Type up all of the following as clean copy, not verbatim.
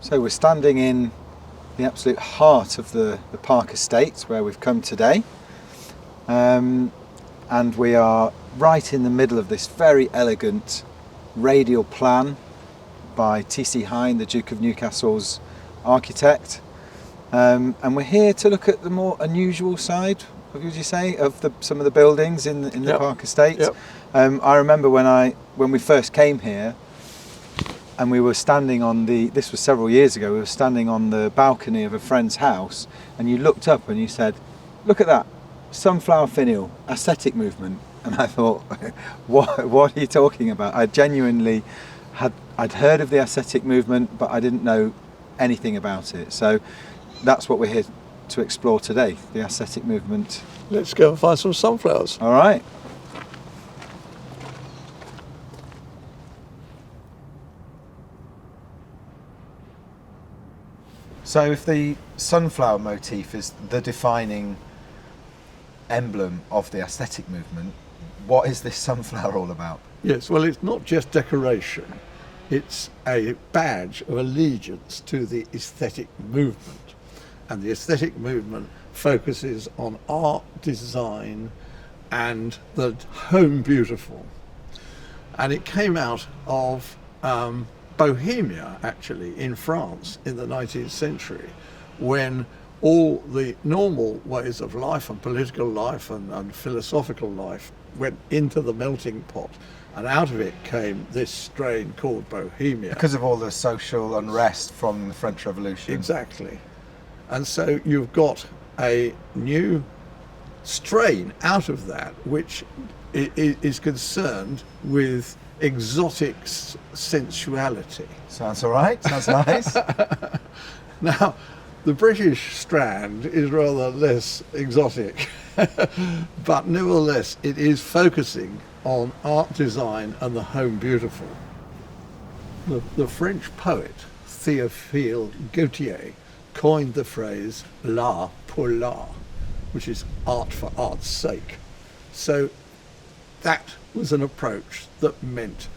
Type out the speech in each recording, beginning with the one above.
So we're standing in the absolute heart of the Park Estate where we've come today, and we are right in the middle of this very elegant radial plan by T.C. Hine, the Duke of Newcastle's architect, and we're here to look at the more unusual side, would you say, of some of the buildings in the Yep. Park Estate. Yep. I remember when we first came here, and we were standing on this was several years ago, we were standing on the balcony of a friend's house, and you looked up and you said, "Look at that, sunflower finial, aesthetic movement." And I thought, what are you talking about? I genuinely I'd heard of the aesthetic movement, but I didn't know anything about it. So that's what we're here to explore today, the aesthetic movement. Let's go and find some sunflowers. All right. So if the sunflower motif is the defining emblem of the aesthetic movement, what is this sunflower all about? Yes, well, it's not just decoration. It's a badge of allegiance to the aesthetic movement. And the aesthetic movement focuses on art, design, and the home beautiful. And it came out of Bohemia, actually, in France in the 19th century, when all the normal ways of life and political life and philosophical life went into the melting pot, and out of it came this strain called Bohemia. Because of all the social unrest from the French Revolution. Exactly. And so you've got a new strain out of that, which is concerned with exotic sensuality. Sounds all right, sounds nice. Now, the British strand is rather less exotic, but nevertheless it is focusing on art, design and the home beautiful. The French poet Théophile Gautier coined the phrase l'art pour l'art, which is art for art's sake. So that was an approach that meant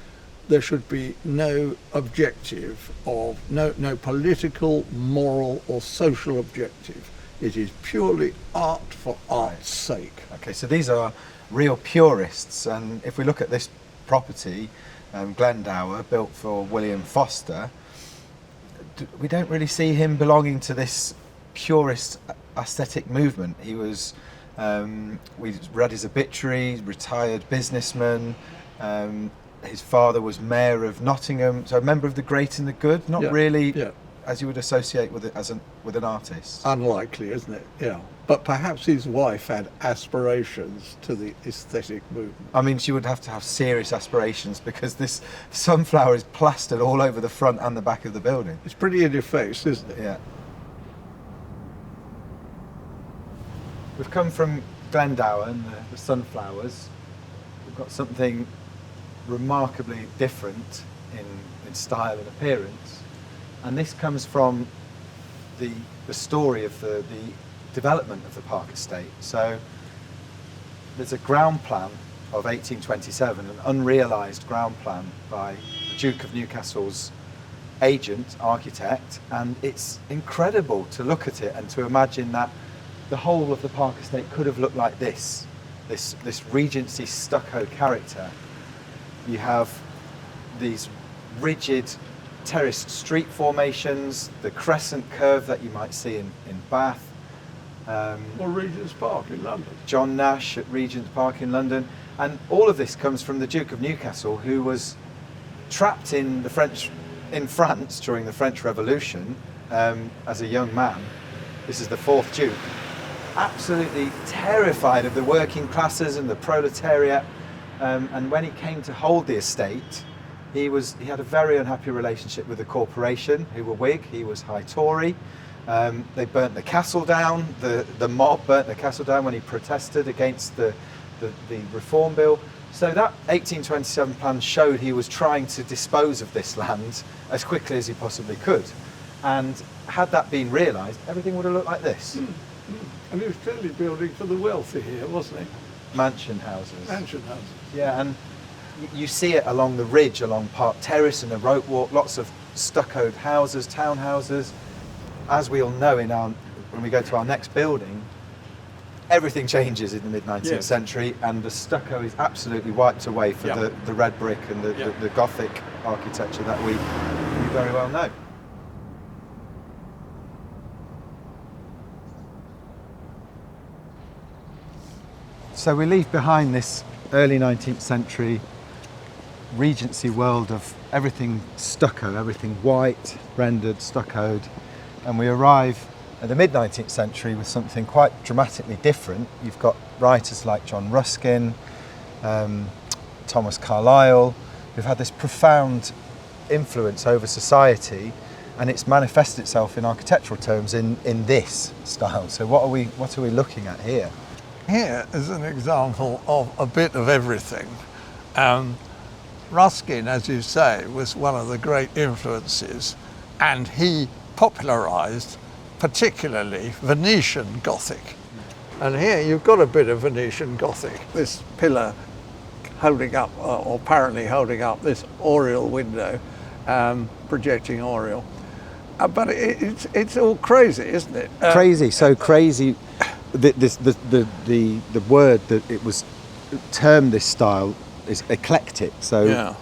there should be no objective of no political, moral or social objective. It is purely art for art's sake. Okay, so these are real purists, and if we look at this property, Glendower, built for William Foster, we don't really see him belonging to this purist aesthetic movement. He was, we read his obituary, retired businessman. His father was mayor of Nottingham, so a member of the great and the good, not really as you would associate with it with an artist. Unlikely, isn't it? Yeah. But perhaps his wife had aspirations to the aesthetic movement. I mean, she would have to have serious aspirations, because this sunflower is plastered all over the front and the back of the building. It's pretty in your face, isn't it? Yeah. We've come from Glendower and the sunflowers. We've got something remarkably different in style and appearance, and this comes from the story of the development of the Park Estate. So there's a ground plan of 1827, an unrealised ground plan by the Duke of Newcastle's agent, architect, and it's incredible to look at it and to imagine that the whole of the Park Estate could have looked like this Regency stucco character. You have these rigid terraced street formations, the crescent curve that you might see in Bath. Or Regent's Park in London. John Nash at Regent's Park in London. And all of this comes from the Duke of Newcastle, who was trapped in France during the French Revolution as a young man. This is the fourth Duke. Absolutely terrified of the working classes and the proletariat. And when he came to hold the estate, he had a very unhappy relationship with the corporation, who were Whig. He was High Tory. They burnt the castle down. The mob burnt the castle down when he protested against the Reform Bill. So that 1827 plan showed he was trying to dispose of this land as quickly as he possibly could. And had that been realised, everything would have looked like this. And he was clearly building for the wealthy here, wasn't he? Mansion houses. Mansion houses. Yeah, and you see it along the ridge, along Park Terrace and the rope walk, lots of stuccoed houses, townhouses. As we all know, when we go to our next building, everything changes in the mid-19th century, and the stucco is absolutely wiped away for the red brick and the Gothic architecture that we very well know. So we leave behind this early 19th century Regency world of everything stucco, everything white, rendered, stuccoed, and we arrive at the mid-19th century with something quite dramatically different. You've got writers like John Ruskin, Thomas Carlyle, who've had this profound influence over society, and it's manifested itself in architectural terms in this style. So what are we looking at here? Here is an example of a bit of everything. Ruskin, as you say, was one of the great influences, and he popularised particularly Venetian Gothic. And here you've got a bit of Venetian Gothic. This pillar holding up, or apparently holding up, this oriel window, projecting oriel. But it's all crazy, isn't it? Crazy, so crazy. The word that it was termed this style is eclectic. So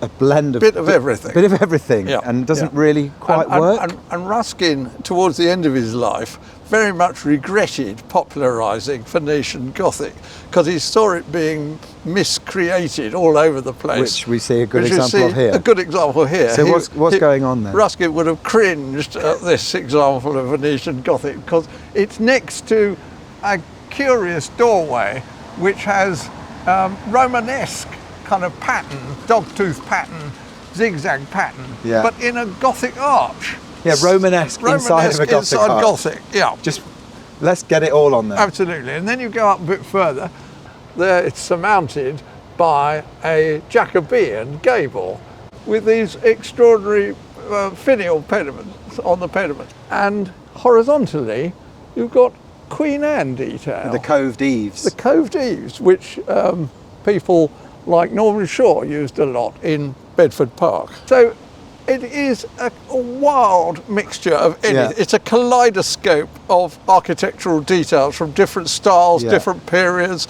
a blend of bit of everything, and doesn't really quite work. And Ruskin, towards the end of his life, very much regretted popularising Venetian Gothic because he saw it being miscreated all over the place. Which we see a good example of here. A good example here. So what's going on there? Ruskin would have cringed at this example of Venetian Gothic because it's next to a curious doorway which has Romanesque kind of pattern, dogtooth pattern, zigzag pattern, but in a Gothic arch. Yeah, Romanesque inside of a Gothic arch. Gothic, yeah. Just let's get it all on there. Absolutely. And then you go up a bit further. There it's surmounted by a Jacobean gable with these extraordinary finial pediments on the pediment. And horizontally, you've got Queen Anne detail. The coved eaves. The coved eaves, which people like Norman Shaw used a lot in Bedford Park. So it is a wild mixture of anything. It's a kaleidoscope of architectural details from different styles, different periods,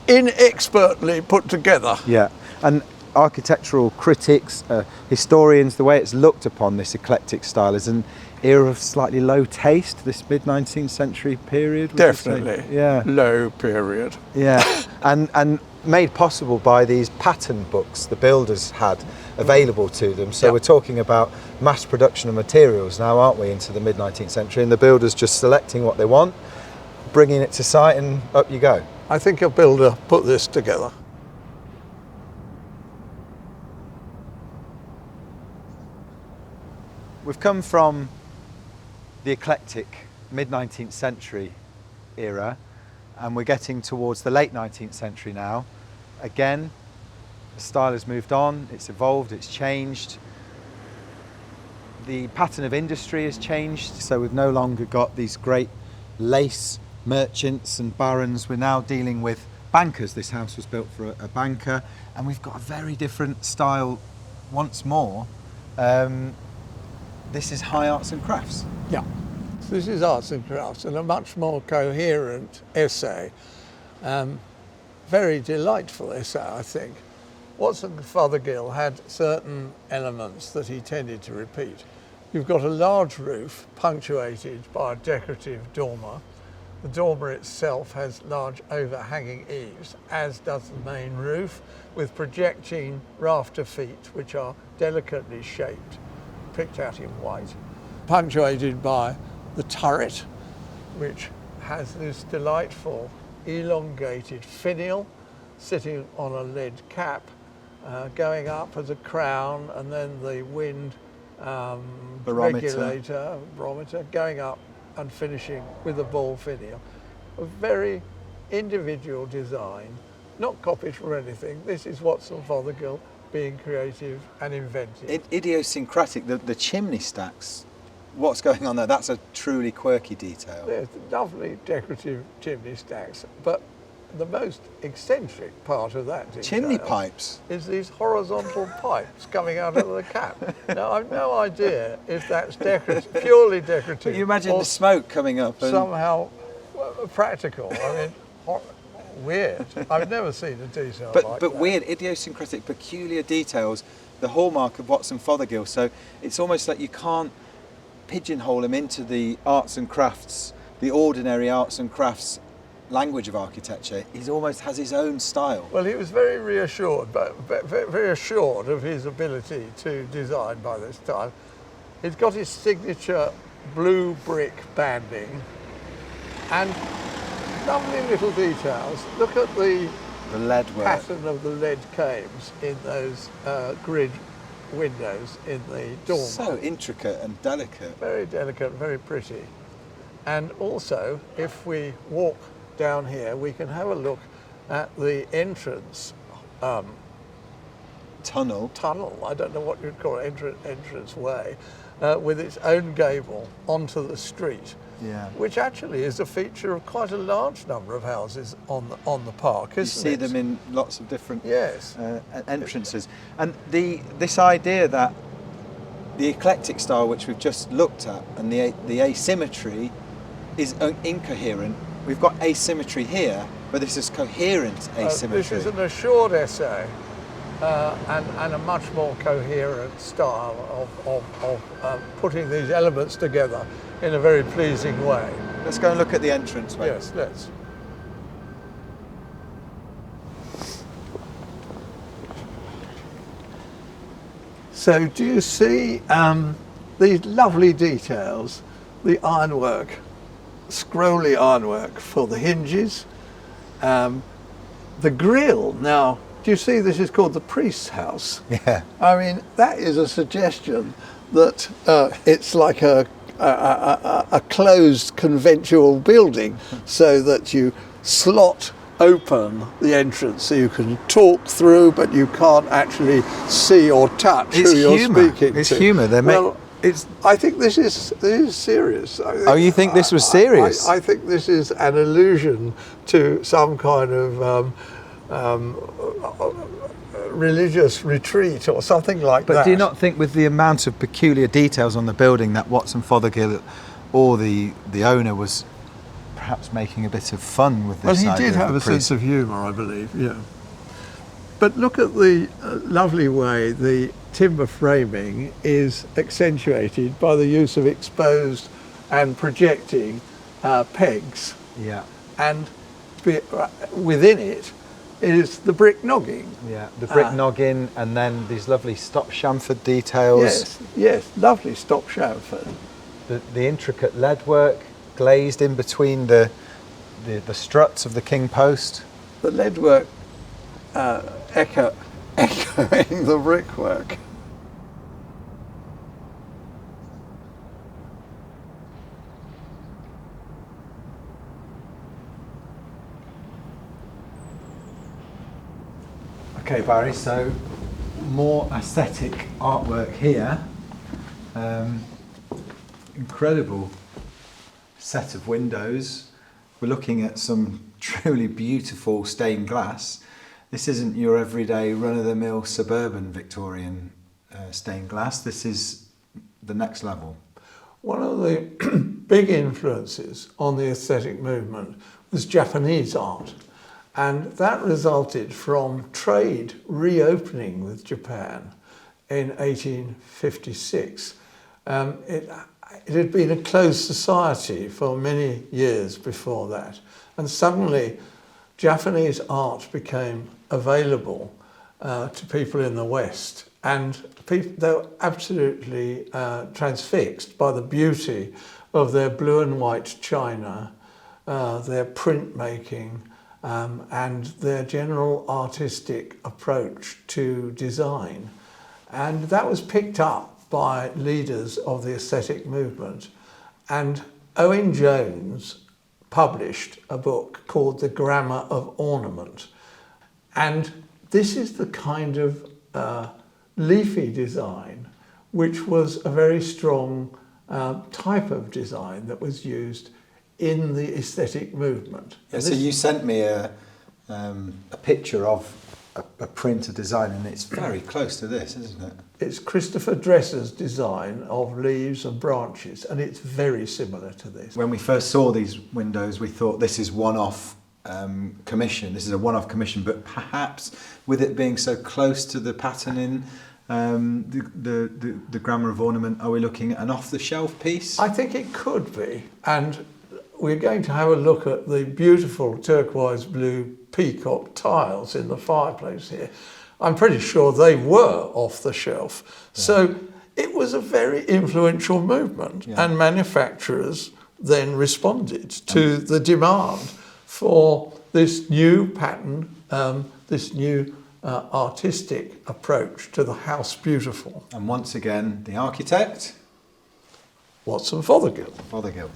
inexpertly put together. Yeah, and architectural critics, historians, the way it's looked upon, this eclectic style, is an era of slightly low taste, this mid-19th century period. Definitely, low period. Yeah, and made possible by these pattern books the builders had available to them. So we're talking about mass production of materials now, aren't we, into the mid-19th century, and the builders just selecting what they want, bringing it to site, and up you go. I think a builder put this together. We've come from the eclectic mid-19th century era, and we're getting towards the late 19th century now. Again, the style has moved on, it's evolved, it's changed. The pattern of industry has changed, so we've no longer got these great lace merchants and barons. We're now dealing with bankers. This house was built for a banker, and we've got a very different style once more. This is high arts and crafts. Yeah, so this is arts and crafts, and a much more coherent essay. Very delightful essay, I think. Watson Fothergill had certain elements that he tended to repeat. You've got a large roof punctuated by a decorative dormer. The dormer itself has large overhanging eaves, as does the main roof, with projecting rafter feet, which are delicately shaped, picked out in white. Punctuated by the turret, which has this delightful elongated finial sitting on a lead cap, going up as a crown, and then the wind regulator, barometer, going up and finishing with a ball finial. A very individual design, not copied from anything. This is Watson Fothergill being creative and inventive. Idiosyncratic, the chimney stacks. What's going on there? That's a truly quirky detail. There's lovely decorative chimney stacks, but the most eccentric part of that detail Chimney pipes. is these horizontal pipes coming out of the cap. Now, I've no idea if that's decorative, purely decorative. But you imagine or the smoke coming up. And somehow practical. I mean, weird. I've never seen a detail but like that. weird, idiosyncratic, peculiar details, the hallmark of Watson Fothergill. So it's almost like you can't pigeonhole him into the arts and crafts, the ordinary arts and crafts language of architecture. He almost has his own style. Well, he was very reassured, very assured of his ability to design by this time. He's got his signature blue brick banding and lovely little details. Look at the lead work. pattern of the lead cames in those grid windows in the dormer. So intricate and delicate. Very delicate, very pretty. And also, if we walk down here, we can have a look at the entrance Tunnel. I don't know what you'd call it, entrance way, with its own gable onto the street. Yeah. Which actually is a feature of quite a large number of houses on the park, isn't it? You see them in lots of different yes. entrances. And this idea that the eclectic style, which we've just looked at, and the asymmetry is incoherent. We've got asymmetry here, but this is coherent asymmetry. This is an assured essay and a much more coherent style of putting these elements together in a very pleasing way. Let's go and look at the entrance. Yes, let's. So do you see these lovely details, the ironwork, scrolly ironwork for the hinges, the grille. Now, do you see this is called the priest's house? Yeah. I mean, that is a suggestion that it's like a closed conventual building, so that you slot open the entrance so you can talk through, but you can't actually see or touch who you're speaking to. It's humour. I think this is serious. You think this was serious? I think this is an allusion to some kind of religious retreat or something like that. But do you not think, with the amount of peculiar details on the building, that Watson Fothergill or the owner was perhaps making a bit of fun with this? Well, he did have a sense of humour, I believe, yeah. But look at the lovely way the timber framing is accentuated by the use of exposed and projecting pegs. Yeah. And within it is the brick nogging. Yeah, the brick noggin, and then these lovely stop chamfered details. Yes, lovely stop chamfered. The intricate lead work glazed in between the struts of the king post. The lead work echoing the brickwork. Okay, Barry, so more aesthetic artwork here. Incredible set of windows. We're looking at some truly beautiful stained glass. This isn't your everyday run-of-the-mill suburban Victorian stained glass. This is the next level. One of the big influences on the aesthetic movement was Japanese art. And that resulted from trade reopening with Japan in 1856. It had been a closed society for many years before that. And suddenly, Japanese art became available to people in the West. And they were absolutely transfixed by the beauty of their blue and white china, their printmaking, and their general artistic approach to design. And that was picked up by leaders of the aesthetic movement. And Owen Jones published a book called The Grammar of Ornament. And this is the kind of leafy design which was a very strong type of design that was used in the aesthetic movement. Yeah, so you sent me a picture of a print, a design, and it's very close to this, isn't it? It's Christopher Dresser's design of leaves and branches, and it's very similar to this. When we first saw these windows, we thought this is one-off commission. This is a one-off commission, but perhaps with it being so close to the pattern in the Grammar of Ornament, are we looking at an off-the-shelf piece? I think it could be, and we're going to have a look at the beautiful turquoise blue peacock tiles in the fireplace here. I'm pretty sure they were off the shelf. Yeah. So it was a very influential movement, and manufacturers then responded to the demand for this new pattern, this new artistic approach to the house beautiful. And once again, the architect? Watson Fothergill. Fothergill.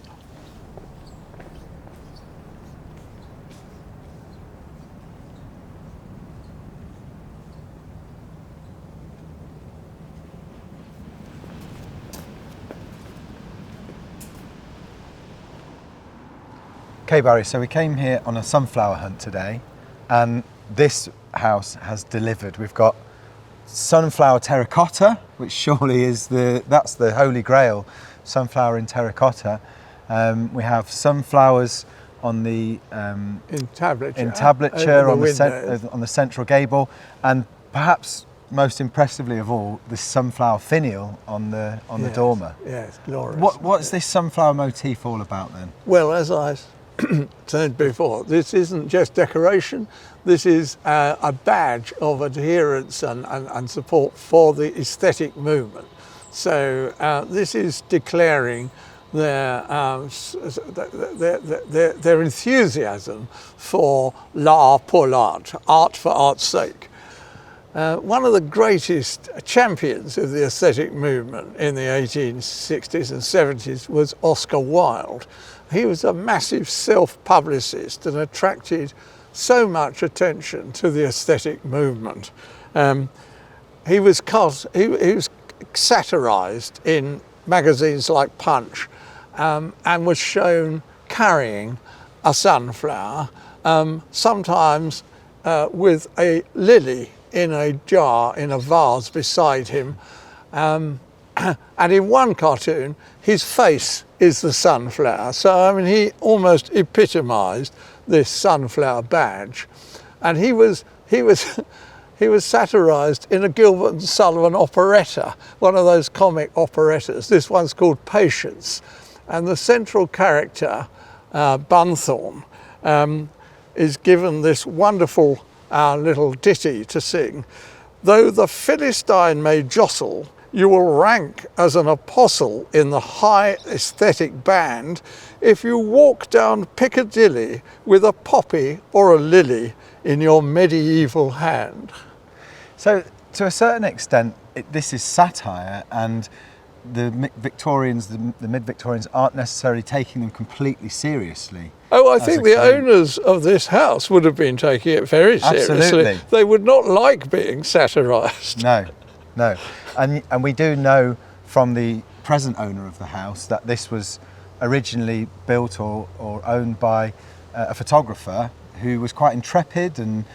Okay, Barry, so we came here on a sunflower hunt today, and this house has delivered. We've got sunflower terracotta, which surely is that's the holy grail, sunflower in terracotta. We have sunflowers on the entablature on the central gable, and perhaps most impressively of all, the sunflower finial on the dormer. Yes, glorious. What's this sunflower motif all about then? Well, as I said before, this isn't just decoration. This is a badge of adherence and support for the aesthetic movement. So this is declaring their enthusiasm for l'art pour l'art, art for art's sake. One of the greatest champions of the aesthetic movement in the 1860s and 70s was Oscar Wilde. He was a massive self-publicist and attracted so much attention to the aesthetic movement. He was satirised in magazines like Punch and was shown carrying a sunflower, sometimes with a lily in a jar, in a vase beside him. And in one cartoon, his face is the sunflower. So, I mean, he almost epitomised this sunflower badge. And he was satirised in a Gilbert and Sullivan operetta, one of those comic operettas. This one's called Patience. And the central character, Bunthorne, is given this wonderful little ditty to sing. Though the Philistine may jostle, you will rank as an apostle in the high aesthetic band if you walk down Piccadilly with a poppy or a lily in your medieval hand. So, to a certain extent, this is satire, and the Victorians, the mid-Victorians, aren't necessarily taking them completely seriously. Oh, I think the owners of this house would have been taking it very seriously. Absolutely. They would not like being satirised. No. And we do know from the present owner of the house that this was originally built or owned by a photographer who was quite intrepid and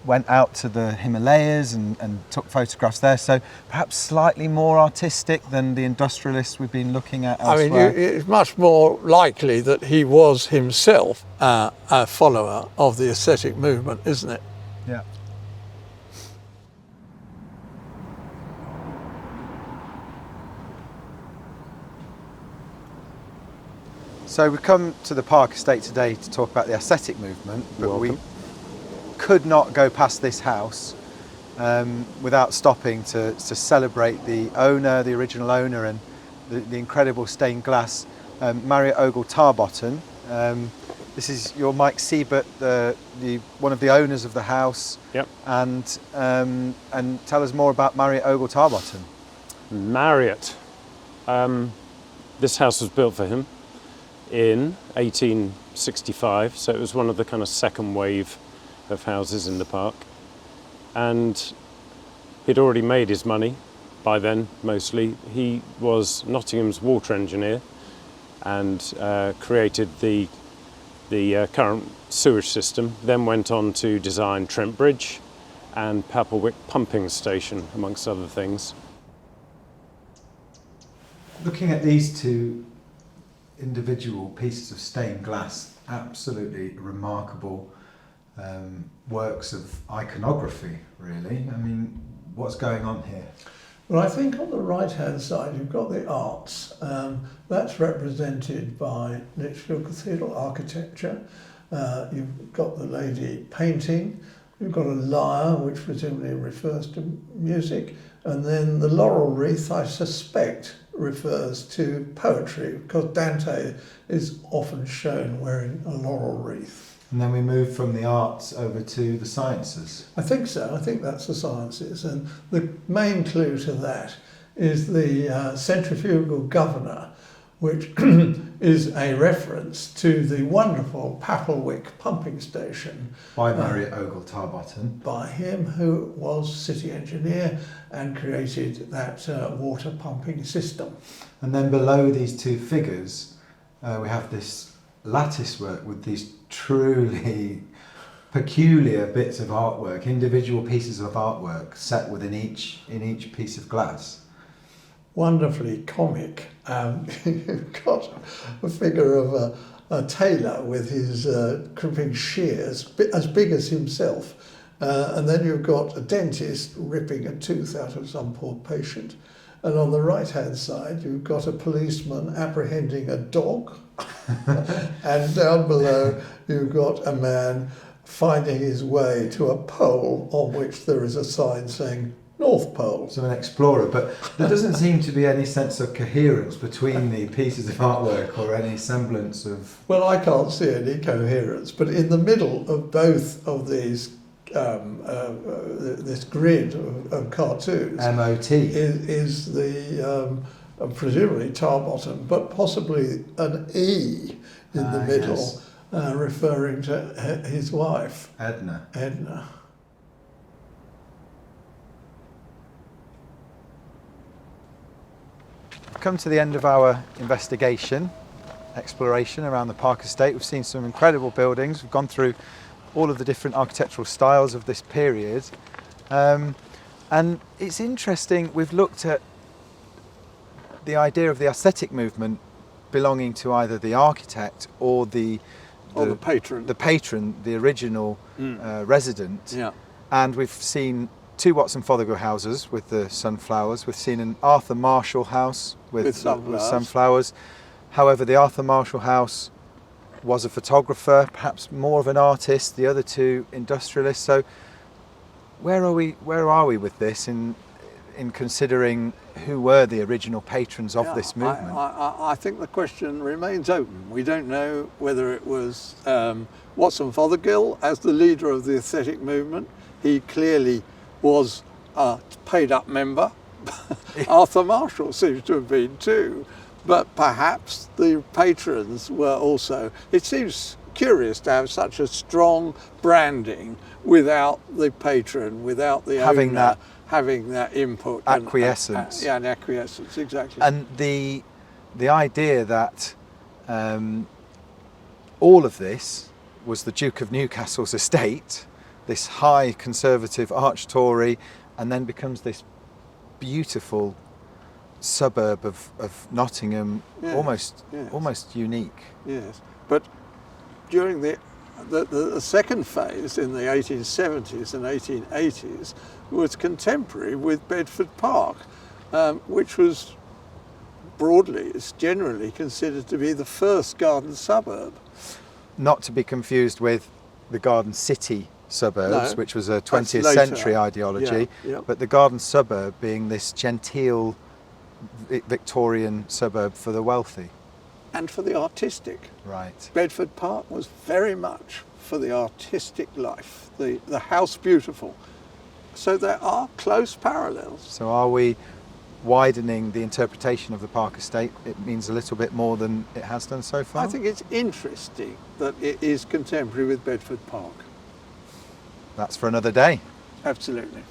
went out to the Himalayas and took photographs there. So perhaps slightly more artistic than the industrialists we've been looking at elsewhere. I mean, it's much more likely that he was himself a follower of the aesthetic movement, isn't it? Yeah. So we've come to the Park Estate today to talk about the aesthetic movement, but we could not go past this house without stopping to celebrate the owner, the original owner, and the incredible stained glass, Marriott Ogle Tarbotton. This is your Mike Siebert, one of the owners of the house. Yep. And tell us more about Marriott Ogle Tarbotton. Marriott. This house was built for him in 1865, so it was one of the kind of second wave of houses in the park, and he'd already made his money by then. Mostly he was Nottingham's water engineer and created the the current sewage system, then went on to design Trent Bridge and Papplewick Pumping Station, amongst other things. Looking at these two individual pieces of stained glass, absolutely remarkable works of iconography, really. I mean, what's going on here? Well, I think on the right-hand side you've got the arts. That's represented by Lichfield Cathedral architecture. You've got the lady painting. You've got a lyre, which presumably refers to music. And then the laurel wreath, I suspect, refers to poetry, because Dante is often shown wearing a laurel wreath. And then we move from the arts over to the sciences. I think so. I think that's the sciences. And the main clue to that is the centrifugal governor, which is a reference to the wonderful Papplewick pumping station. By Marriott Ogle Tarbotton. By him, who was city engineer and created that water pumping system. And then below these two figures, we have this lattice work with these truly peculiar bits of artwork, individual pieces of artwork set within each piece of glass. Wonderfully comic. You've got a figure of a tailor with his crimping shears, as big as himself, and then you've got a dentist ripping a tooth out of some poor patient. And on the right-hand side, you've got a policeman apprehending a dog. And down below, you've got a man finding his way to a pole on which there is a sign saying North Pole. So an explorer, but there doesn't seem to be any sense of coherence between the pieces of artwork or any semblance of... Well, I can't see any coherence, but in the middle of both of these this grid of cartoons, MOT, is the presumably Tarbotton, but possibly an E in the middle, yes. Referring to his wife, Edna. We've come to the end of our investigation, exploration around the Park Estate. We've seen some incredible buildings. We've gone through all of the different architectural styles of this period. And it's interesting, we've looked at the idea of the aesthetic movement belonging to either the architect or the patron. The patron, the original resident. Yeah. And we've seen two Watson Fothergill houses with the sunflowers. We've seen an Arthur Marshall house with sunflowers. However, the Arthur Marshall house was a photographer, perhaps more of an artist, the other two industrialists. So where are we with this in considering who were the original patrons of this movement? I think the question remains open. We don't know whether it was Watson Fothergill as the leader of the aesthetic movement. He clearly was a paid-up member. Arthur Marshall seems to have been too. But perhaps the patrons were also... It seems curious to have such a strong branding without the patron, without the owner having that input. Acquiescence. And acquiescence, exactly. And the idea that all of this was the Duke of Newcastle's estate, this high conservative arch Tory, and then becomes this beautiful suburb of Nottingham, yes. almost unique. Yes, but during the second phase in the 1870s and 1880s was contemporary with Bedford Park, which was broadly, it's generally considered to be the first garden suburb. Not to be confused with the Garden City suburbs, which was a 20th century ideology, but the garden suburb being this genteel Victorian suburb for the wealthy. And for the artistic. Right. Bedford Park was very much for the artistic life, the house beautiful. So there are close parallels. So are we widening the interpretation of the Park Estate? It means a little bit more than it has done so far? I think it's interesting that it is contemporary with Bedford Park. That's for another day. Absolutely.